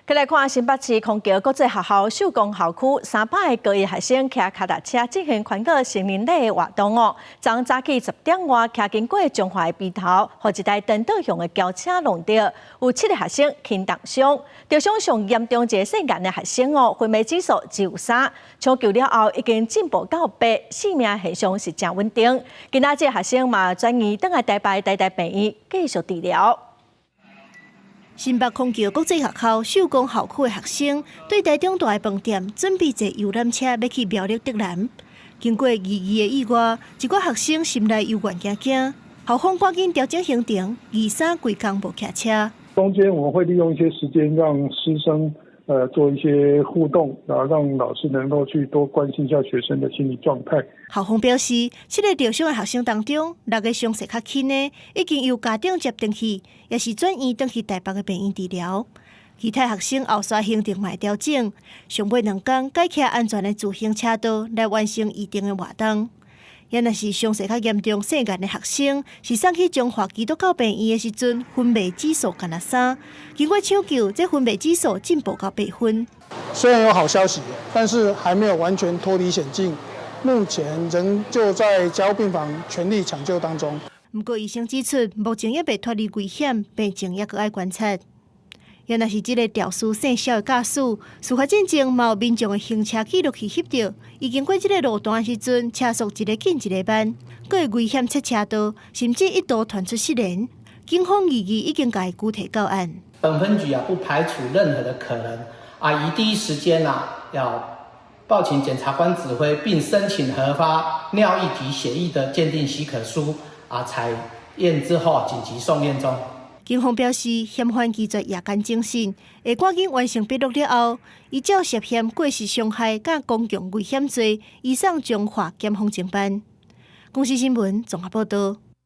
再来看新北市康桥国际学校寿光校区300个高一学生骑脚踏车进行全国成人礼活动哦。昨早起10点外，骑经过中华的鼻头，和一台颠倒向的轿车撞到，有7个学生轻重伤。着伤上严重一个细眼的学生哦，昏迷指数只有3，抢救了后已经进步到8，性命现象是真稳定。今仔这学生嘛转移转来台北台大病院继续治疗。 新北康桥国际学校寿光校区的学生，对台中大的饭店准备坐游览车要去苗栗德南。经过疑的意外，一个学生心内犹原惊，校方赶紧调整行程，23规工无骑车。中间我们会利用一些时间，让师生做一些互动，然后让老师能够去多关心一下学生的心理状态。校方表示，7个受伤的学生当中，6个伤势较轻的，已经由家长接转去，也是转移转去台北的病院治疗。其他学生后续行程嘛调整，上尾2天改骑安全的自行车道来完成预定的活动。也若是伤势较严重细眼的学生，是送去中华基督教病院的时阵，昏迷指数干那3，经过抢救，这昏迷指数进步到8分。虽然有好消息，但是还没有完全脱离险境，目前仍旧在加护病房全力抢救当中。不过医生指出，目前也未脱离危险，病情也搁爱观察。原来是这个肇事姓肖的驾驶，事发进前嘛有民众的行车记录器翕到，伊经过这个路段的时阵，车速一个紧一个慢，佫会危险切车道，甚至一度传出失联。警方疑已经甲伊具体告案。本分局不排除任何的可能宜第一时间要报请检察官指挥，并申请核发尿液及血液的鉴定许可书采验之后紧急送验中。 警方表示，嫌犯拒绝夜间侦讯，会赶紧完成笔录了后，依照涉嫌过失伤害甲公共危险罪，移送中华检方侦办。公司新闻综合报道。